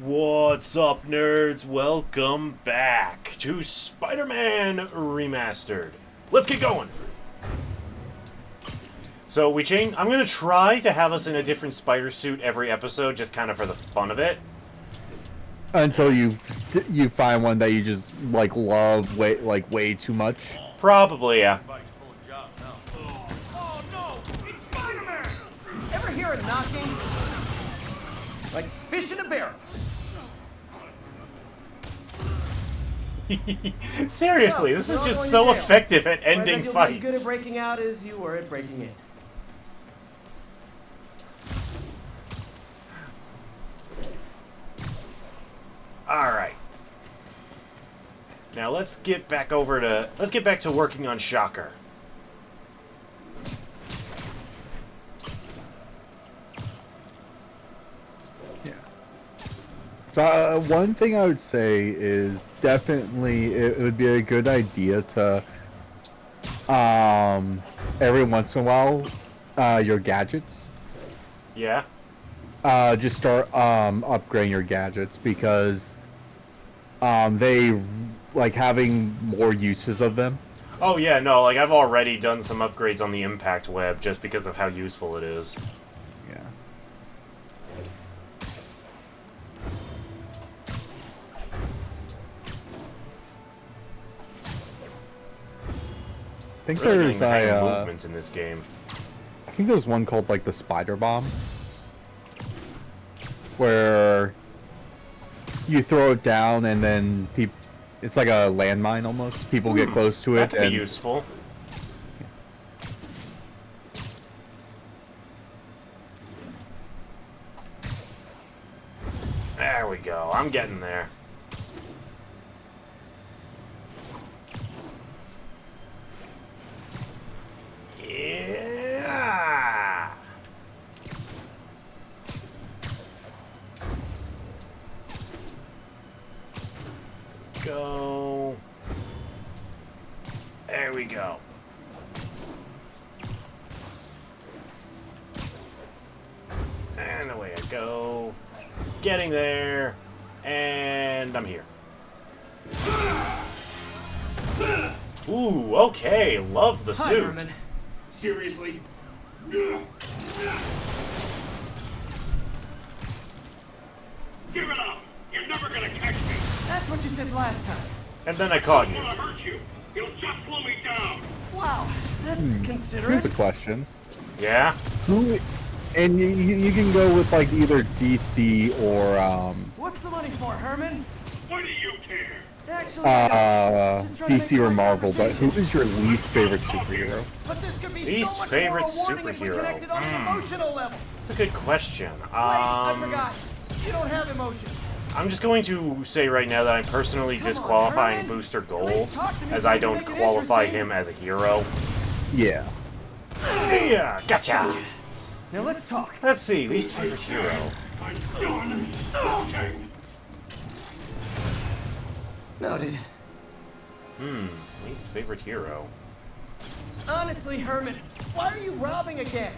What's up, nerds? Welcome back to Spider-Man Remastered. Let's get going! So we changed. I'm gonna try to have us in a different spider suit every episode, just kind of for the fun of it. Until you find one that you just love way too much. Probably, yeah. Oh no! It's Spider-Man! Ever hear a knocking? Like fish in a barrel. Seriously, this is just so effective at ending fights. As good at breaking out as you were at breaking in. Alright. Now let's get back to working on Shocker. Yeah. So one thing I would say is definitely it would be a good idea to every once in a while your gadgets. Yeah? Just start upgrading your gadgets because they like having more uses of them. Oh yeah, no, like I've already done some upgrades on the impact web just because of how useful it is. Yeah. I think Really there's getting the hang of movement in this game. I think there's one called like the Spider Bomb, where you throw it down and then it's like a landmine almost. People get close to it. That could be useful. There we go. I'm getting there. Yeah. Go. There we go. And away I go. Getting there. And I'm here. Ooh, okay. Love the Hi, suit. Herman. Seriously? Give it up! You're never gonna catch me! That's what you said last time. And then I caught you. I wanna hurt you! You'll just slow me down! Wow, that's considerate. Here's a question. Yeah? Who? And you can go with like either DC or What's the money for, Herman? What do you care? Actually, I don't. Just trying to DC make or quick Marvel, but who conversation. is your least favorite superhero? But this could be Least so much favorite more rewarding if we superhero. connected on an emotional level. That's a good question. Wait, I forgot. You don't have emotions. I'm just going to say right now that I'm personally Come on, disqualifying Herman. Booster At Gold, least talk to me as so I we can don't make it qualify interesting. him as a hero. Yeah. Yeah, gotcha! Now let's talk. Let's see, least favorite hero. I'm done talking! Noted. Least favorite hero. Honestly, Herman, why are you robbing again?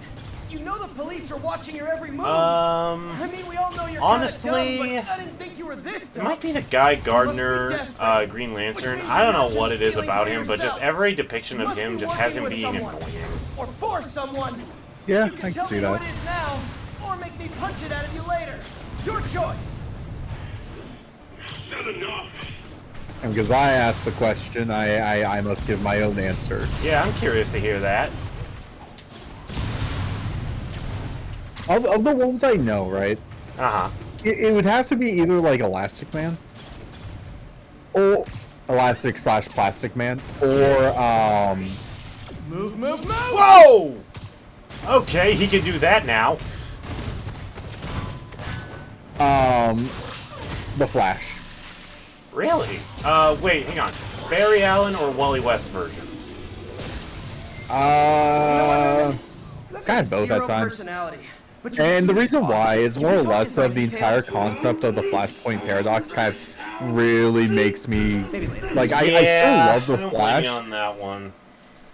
You know the police are watching your every move. I mean, we all know you're honestly, kinda dumb, but I didn't think you were this It dumb. might be the Guy Gardner, desperate. Green Lantern. Which means I don't you're know not what just it is stealing about for him, but just yourself. every depiction You of must him be just has working him with being someone. annoying. Or for someone. Yeah, You I can can tell see me that. who it is now, or make me punch it out of you later. Your choice. Said enough! And because I asked the question, I must give my own answer. Yeah, I'm curious to hear that. Of the ones I know, right? Uh-huh. It would have to be either like Elastic Man, or Elastic/Plastic Man, or Move, move, move! Whoa! Okay, he can do that now. the Flash. Really? Wait, hang on. Barry Allen or Wally West version? Kind of both at times. Personality. And the reason why is more or less of the entire concept of the Flashpoint paradox kind of really makes me like I still love the I don't blame you Flash. on that one.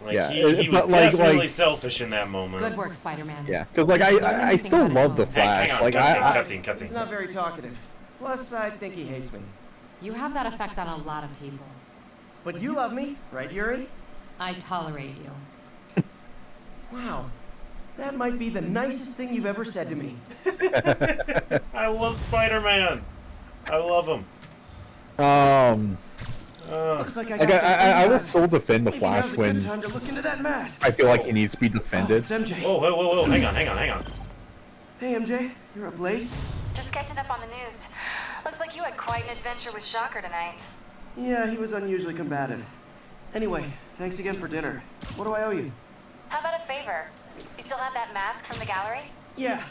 Like, Yeah, he was but, like- definitely selfish in that moment. Good work, Spider-Man. Yeah, because like Did you learn I anything still about love the his Flash. Hang on, Like cutscene, I cutscene. He's not very talkative. Plus, I think he hates me. You have that effect on a lot of people. But you love me, right, Yuri? I tolerate you. Wow. That might be the nicest thing you've ever said to me. I love Spider-Man. I love him. Looks like I will still defend the Maybe Flash now's a when good time to look into that mask. I feel like he needs to be Oh, defended. it's MJ. Whoa, whoa, whoa, whoa. Hang on. Hey, MJ. You're up late? Just catching up on the news. Looks like you had quite an adventure with Shocker tonight. Yeah, he was unusually combative. Anyway, thanks again for dinner. What do I owe you? How about a favor? You still have that mask from the gallery? Yeah.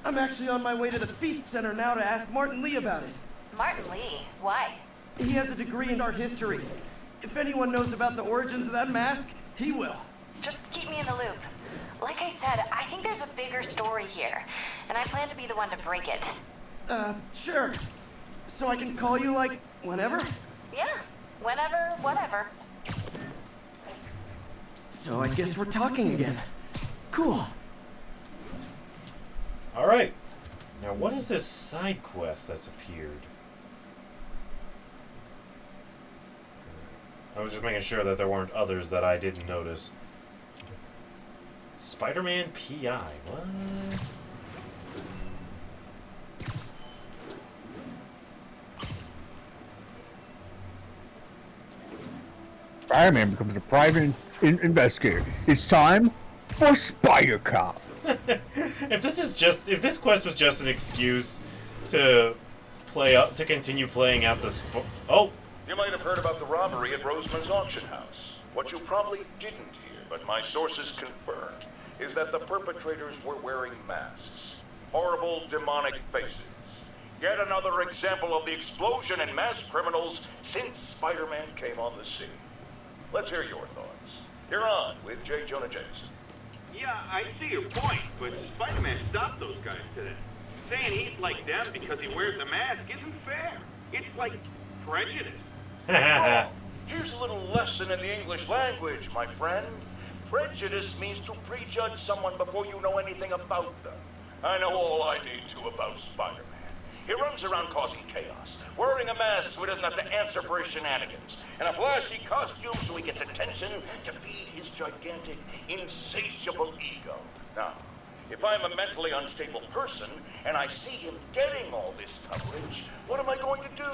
I'm actually on my way to the Feast Center now to ask Martin Lee about it. Martin Lee? Why? He has a degree in art history. If anyone knows about the origins of that mask, he will. Just keep me in the loop. Like I said, I think there's a bigger story here, and I plan to be the one to break it. Sure. So I can call you, like, whenever? Yeah, whenever, whatever. So I guess we're talking again. Cool. All right. Now, what is this side quest that's appeared? I was just making sure that there weren't others that I didn't notice. Spider-Man PI. What? Spider-Man becomes a private investigator. It's time for Spidercop. If this quest was just an excuse to continue playing out the You might have heard about the robbery at Roseman's auction house. What you probably didn't hear, but my sources confirm, is that the perpetrators were wearing masks. Horrible, demonic faces. Yet another example of the explosion in mass criminals since Spider-Man came on the scene. Let's hear your thoughts. You're on with J. Jonah Jameson. Yeah, I see your point, but Spider-Man stopped those guys today. Saying he's like them because he wears a mask isn't fair. It's like prejudice. Oh, here's a little lesson in the English language, my friend. Prejudice means to prejudge someone before you know anything about them. I know all I need to about Spider-Man. He runs around causing chaos, wearing a mask so he doesn't have to answer for his shenanigans, and a flashy costume so he gets attention to feed his gigantic, insatiable ego. Now, if I'm a mentally unstable person and I see him getting all this coverage, what am I going to do?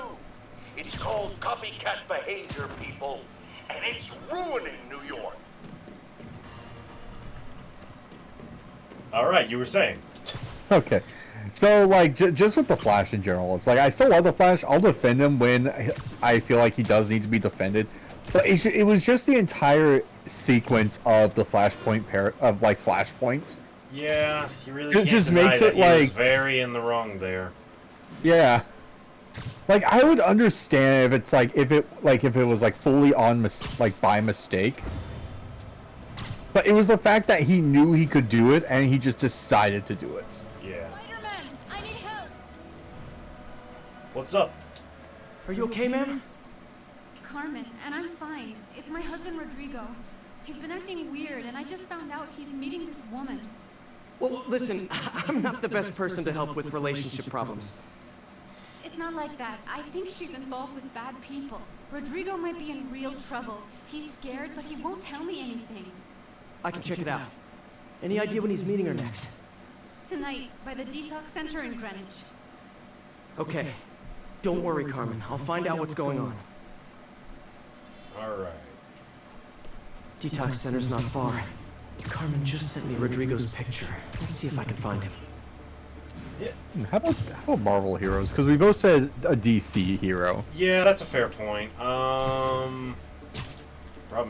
It's called copycat behavior, people, and it's ruining New York. All right, you were saying. Okay. So, like, just with the Flash in general, it's like, I still love the Flash. I'll defend him when I feel like he does need to be defended. But it was just the entire sequence of the Flashpoint Flashpoints. Yeah, he really It can't just deny makes that it he was like- very in the wrong there. Yeah. Like, I would understand if it's like, if it was like fully on by mistake. But it was the fact that he knew he could do it and he just decided to do it. Yeah. Spider-Man, I need help. What's up? Are you okay, ma'am? Carmen, and I'm fine. It's my husband Rodrigo. He's been acting weird, and I just found out he's meeting this woman. Well, listen, I'm not the best person to help with relationship problems. It's not like that. I think she's involved with bad people. Rodrigo might be in real trouble. He's scared, but he won't tell me anything. I can check it out. Any idea when he's meeting her next? Tonight, by the detox center in Greenwich. Okay. Don't worry, Carmen. I'll find out what's going on. All right. Detox center's not far. Carmen just sent me Rodrigo's picture. Let's see if I can find him. How about Marvel heroes? Because we both said a DC hero. Yeah, that's a fair point. Problem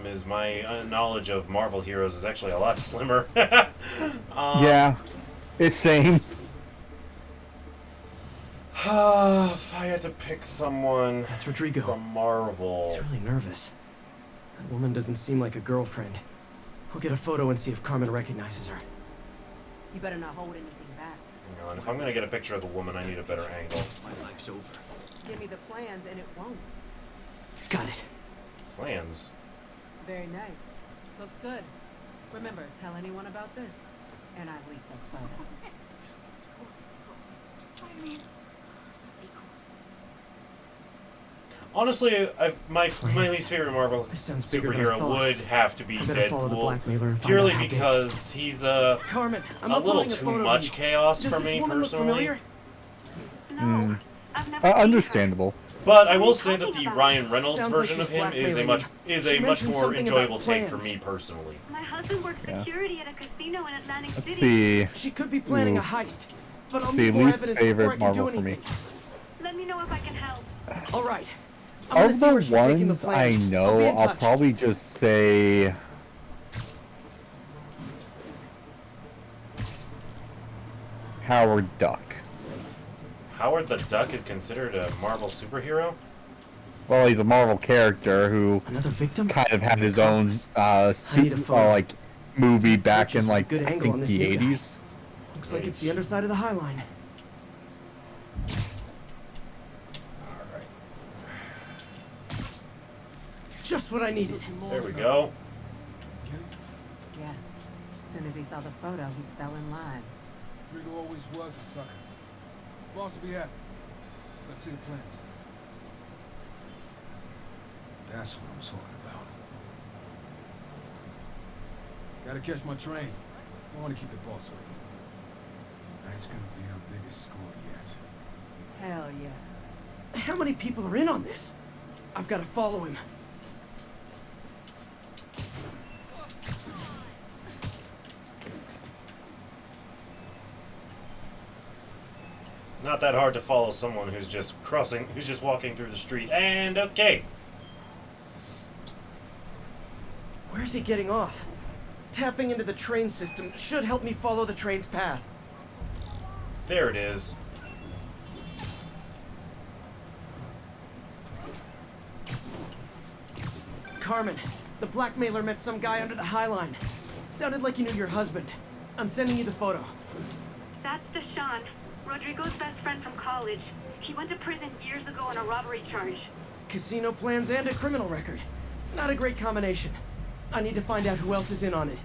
is my knowledge of Marvel heroes is actually a lot slimmer. Yeah, it's same. If I had to pick someone That's Rodrigo. from Marvel. He's really nervous. That woman doesn't seem like a girlfriend. I'll get a photo and see if Carmen recognizes her. You better not hold anything back. Hang on, if I'm gonna get a picture of the woman, I need a better angle. My life's over. Give me the plans and it won't. Got it. Plans. Very nice. Looks good. Remember, tell anyone about this, and I leak the photo. Spider-Man. Honestly, my least favorite Marvel This sounds bigger than I superhero thought. would have to be I better follow the Deadpool, blackmailer and find purely out how big. because he's Carmen, I'm a little uploading too photo of much you. chaos Does for this me woman look personally. familiar? No, I've never seen her. Understandable. But I What are will you say that talking the about? Ryan Reynolds Sounds like version of she's him is a blackmailing much you. is She a much mentioned more something enjoyable about take for plans. me personally. My husband works Yeah. security at a casino in Atlantic Let's City. see. She could be planning Ooh. a heist, but I'll See, need more least evidence before I favorite can Marvel do for me. anything. Let me know if I can help. All right. I'm gonna Of see the where she's taking the ones I plans. I'll be know, in I'll touch. probably just say Howard Duck. Howard the Duck is considered a Marvel superhero? Well, he's a Marvel character who Another victim? kind of had An his own accomplice. I need a photo. like movie back Pictures in with a like good I angle on think this the new guy. 80s. Looks like it's the underside of the High Line. Just what I needed. There we go. Yeah. As soon as he saw the photo, he fell in line. Rodrigo always was a sucker. Boss will be happy. Let's see the plans. That's what I'm talking about. Gotta catch my train. Don't want to keep the boss waiting. Tonight's gonna be our biggest score yet. Hell yeah. How many people are in on this? I've got to follow him. Not that hard to follow someone who's just walking through the street. And okay. Where's he getting off? Tapping into the train system should help me follow the train's path. There it is. Carmen, the blackmailer met some guy under the High Line. Sounded like you knew your husband. I'm sending you the photo. That's Deshaun, Rodrigo's best friend from college. He went to prison years ago on a robbery charge. Casino plans and a criminal record. Not a great combination. I need to find out who else is in on it.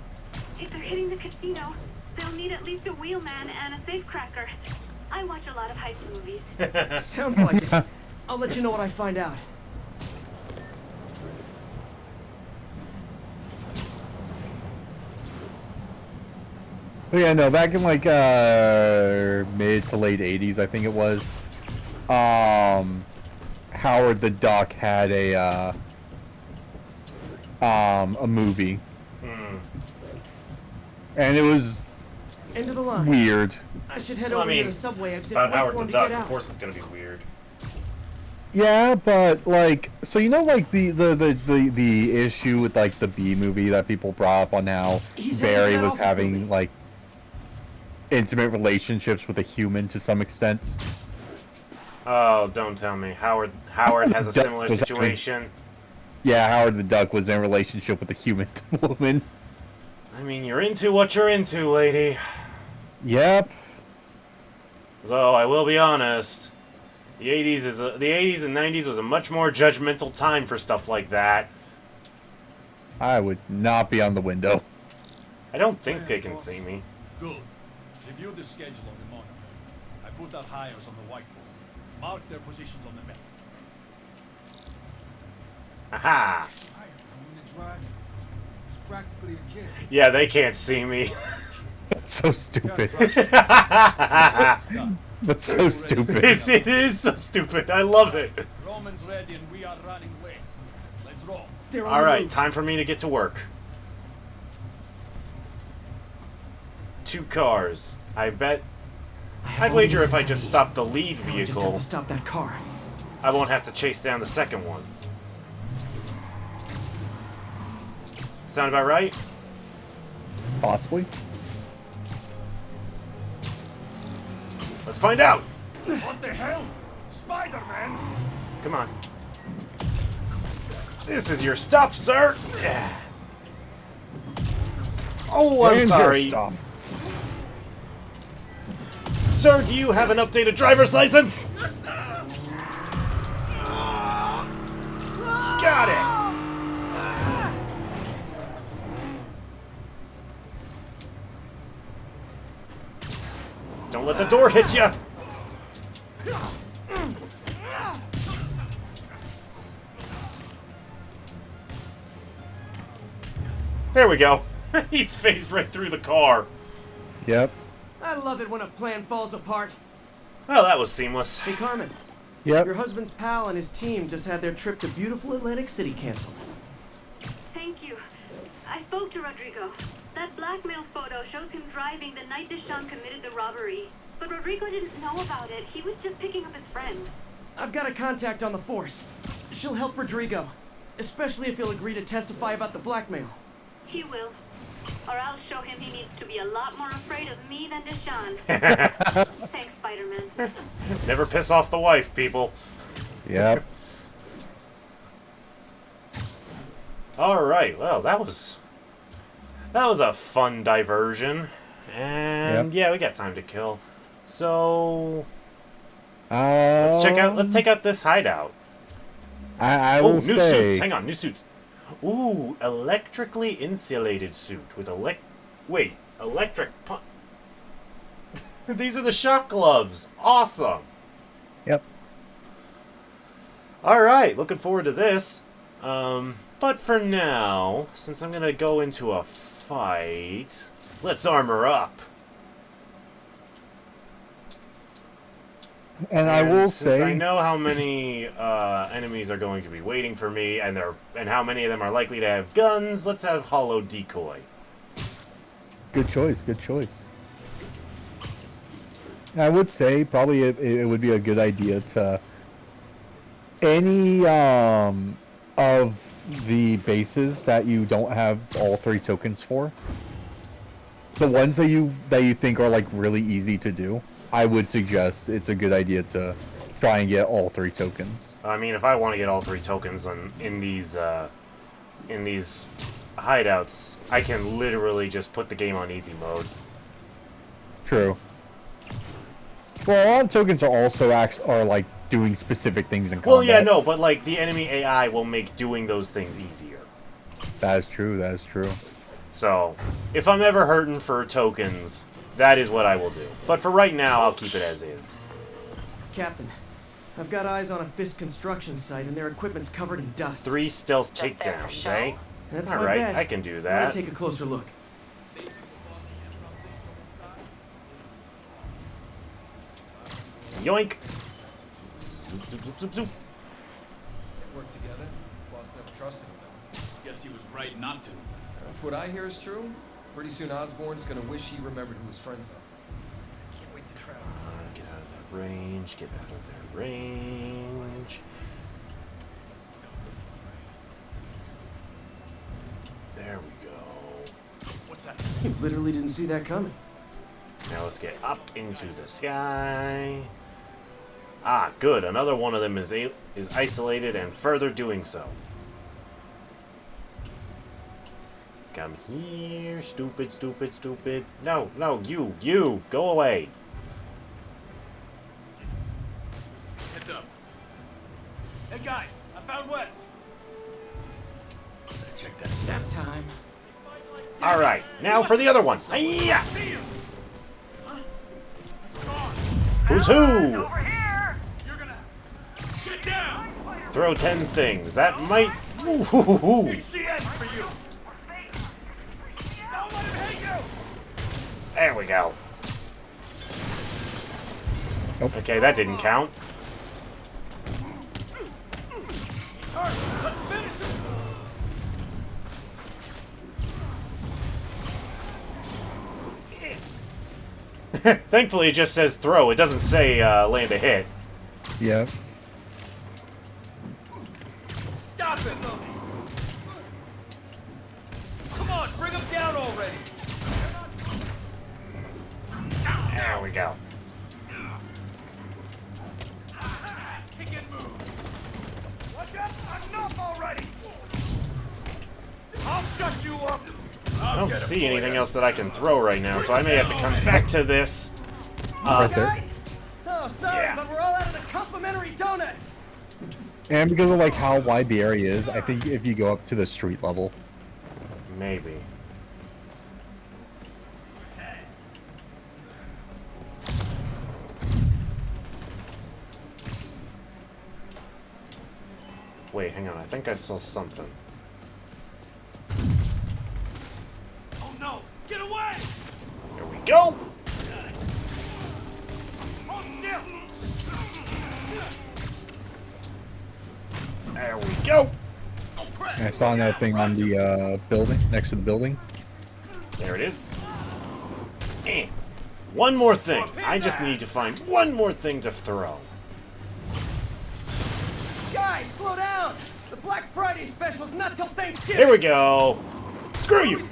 If they're hitting the casino, they'll need at least a wheelman and a safecracker. I watch a lot of heist movies. Sounds like it. I'll let you know what I find out. But yeah, no, back in like mid to late 80s, I think it was. Howard the Duck had a movie. And it was End of the line. weird. I should head Well, I over mean, to the subway exit. About and wait Howard for the him to Duck, get of out. course it's gonna be weird. Yeah, but like, so you know, like the issue with like the B movie that people brought up on how He's Barry heading to that was office having building. like intimate relationships with a human to some extent. Oh, don't tell me. Howard has a Duck similar was having- situation. Yeah, Howard the Duck was in a relationship with a human woman. I mean, you're into what you're into, lady. Yep. Though I will be honest, the 80s and 90s was a much more judgmental time for stuff like that. I would not be on the window. I don't think they can see me. Good. Review the schedule on the monitor. I put out hires on the whiteboard. Mark their positions on the map. Aha! The drive is practically a kid. Yeah, they can't see me. That's so stupid. That's so stupid. It is so stupid. I love it. Roman's ready and we are running late. Let's roll. They're on All the right, move. time for me to get to work. 2 cars. I'd wager if I just stop the lead Now I just have vehicle, to stop that car. I won't have to chase down the second one. Sound about right? Possibly. Let's find out. What the hell? Spider-Man! Come on. This is your stop, sir. Yeah. Oh, I'm And your sorry. stop. Sir, do you have an updated driver's license? Got it. Don't let the door hit you. There we go. He phased right through the car. Yep. I love it when a plan falls apart. Well, that was seamless. Hey, Carmen. Yep. Your husband's pal and his team just had their trip to beautiful Atlantic City canceled. Thank you. I spoke to Rodrigo. That blackmail photo shows him driving the night Deshawn committed the robbery. But Rodrigo didn't know about it. He was just picking up his friend. I've got a contact on the force. She'll help Rodrigo, especially if he'll agree to testify about the blackmail. He will. Or I'll show him he needs to be a lot more afraid of me than Deshawn. Thanks, Spider-Man. Never piss off the wife, people. Yep. Alright, well, that was a fun diversion. And yeah, we got time to kill. So let's take out this hideout. I will new say... suits. Hang on, new suits. Ooh, electrically insulated suit with electric These are the shock gloves. Awesome. Yep. All right, looking forward to this. But for now, since I'm gonna go into a fight, let's armor up. And I will since say, I know how many enemies are going to be waiting for me, and how many of them are likely to have guns, let's have hollow decoy. good choice. Good choice. I would say probably it would be a good idea to any of the bases that you don't have all 3 tokens for. The ones that you think are like really easy to do, I would suggest it's a good idea to try and get all 3 tokens. I mean, if I want to get all 3 tokens in these hideouts, I can literally just put the game on easy mode. True. Well, a lot of tokens are also are like doing specific things in combat. Well, yeah, no, but like the enemy AI will make doing those things easier. That is true. That is true. So, if I'm ever hurting for tokens, that is what I will do. But for right now, I'll keep it as is. Captain, I've got eyes on a Fisk construction site and their equipment's covered in dust. 3 stealth takedowns, eh? That's All my right, bad. I can do I'm that. gonna take a closer look. Yoink! Zoop, zoop, zoop, zoop, zoop. Work together. Boss never trusted him. Guess he was right not to. If what I hear is true, pretty soon Osborn's gonna wish he remembered who his friends are. Can't wait to travel. Get out of that range, get out of that range. There we go. What's that? You literally didn't see that coming. Now let's get up into the sky. Ah, good. Another one of them is isolated and further doing so. Come here, stupid, stupid, stupid. No, no, you, go away. Heads up. Hey guys, I found Wes. Better check that. Nap time. All right, now for the other one. Hiya! Who's who? Over here. You're gonna get down. Throw 10 things. That might. Ooh. It's the end for you. Don't let him hit you. There we go. Nope. Okay, that didn't count. All right, let's finish it. Thankfully, it just says throw. It doesn't say land a hit. Yeah. Stop it! Come on, bring him down already. There we go. Kick and move. Watch out! Enough already. I'll shut you up. I don't see anything else that I can throw right now, so I may have to come back to this. Right there. Oh, sorry, Yeah. but we're all out of the complimentary donuts. And because of like how wide the area is, I think if you go up to the street level. Maybe. Wait, hang on. I think I saw something. go. There we go. I saw that thing on the building, next to the building. There it is. And one more thing. I just need to find one more thing to throw. Guys, slow down! The Black Friday special's not till Thanksgiving! Here we go. Screw you!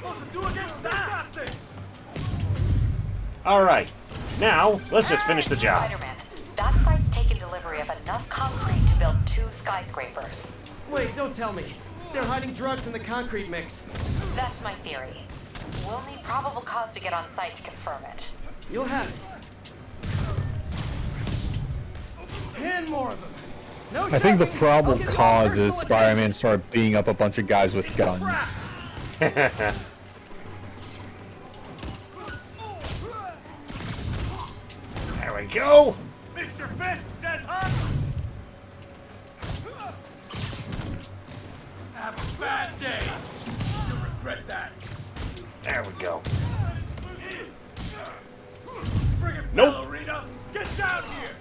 Alright. Now, let's just finish the job. Spider-Man, that site's taken delivery of enough concrete to build 2 skyscrapers. Wait, don't tell me. They're hiding drugs in the concrete mix. That's my theory. We'll need probable cause to get on site to confirm it. You'll have it. 10 more of them. No I think the shopping. probable I'll get cause more is personal Spider-Man started beating up a bunch of guys with guns. There we go. Mr. Fisk says huh? Have a bad day. You'll regret that. There we go. Friggin' Nope. ballerina, get down here.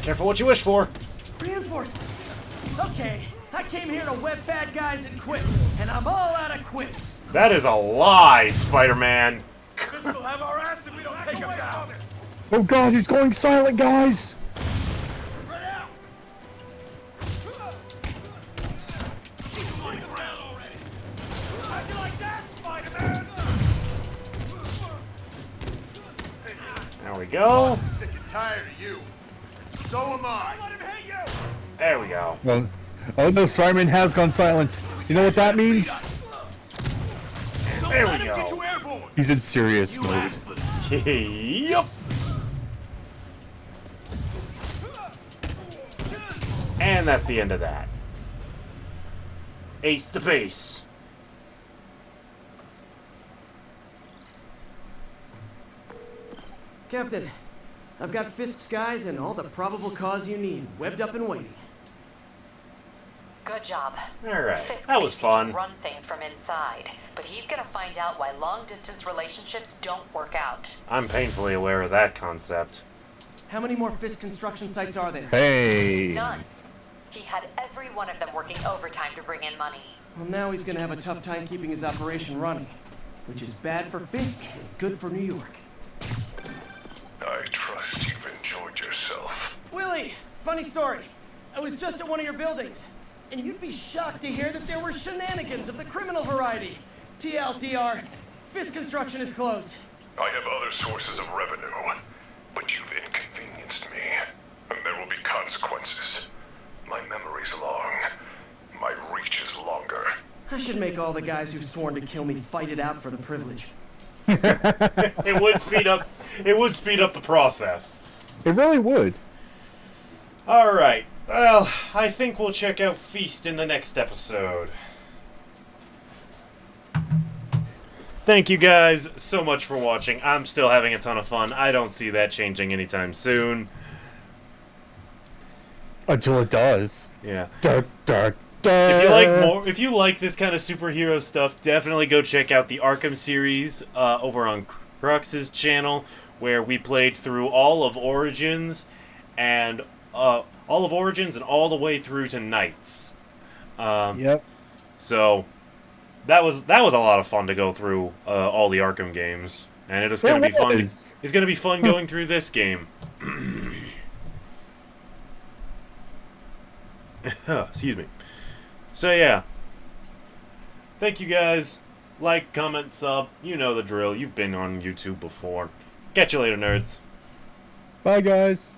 Careful what you wish for. Reinforcements. Okay, I came here to web bad guys and quit, and I'm all out of quit. That is a lie, Spider-Man. Fisk will have our ass if we don't take him down. Oh god, he's going silent, guys! Spread out. Flying around already. How'd you like that, Spider-Man? There we go. I'm sick and tired of you. So am I. Let him hit you. There we go. Well, oh no, Spider-Man has gone silent. You know what that means? There Let we him get go. you airborne. He's in serious mode. Yup. And that's the end of that. Ace the base. Captain, I've got Fisk's guys and all the probable cause you need, webbed up and waiting. Good job. Alright, Fisk that was thinks he can fun. run things from inside, but he's gonna find out why long-distance relationships don't work out. I'm painfully aware of that concept. How many more Fisk construction sites are there? Hey! None. He had every one of them working overtime to bring in money. Well, now he's gonna have a tough time keeping his operation running, which is bad for Fisk and good for New York. I trust you've enjoyed yourself. Willie, funny story. I was just at one of your buildings, and you'd be shocked to hear that there were shenanigans of the criminal variety. TLDR, Fisk construction is closed. I have other sources of revenue, but you've inconvenienced me, and there will be consequences. My memory's long. My reach is longer. I should make all the guys who've sworn to kill me fight it out for the privilege. It would speed up. It would speed up the process. It really would. All right. Well, I think we'll check out Feast in the next episode. Thank you guys so much for watching. I'm still having a ton of fun. I don't see that changing anytime soon. Until it does. Yeah. Dark, dark, If you like this kind of superhero stuff, definitely go check out the Arkham series over on Crux's channel, where we played through all of Origins and all the way through to Knights. Yep. So that was a lot of fun to go through all the Arkham games, and it was going to be fun. It's going to be fun going through this game. Excuse me. So yeah, thank you guys. Like, comment, sub. You know the drill. You've been on YouTube before. Catch you later, nerds. Bye, guys.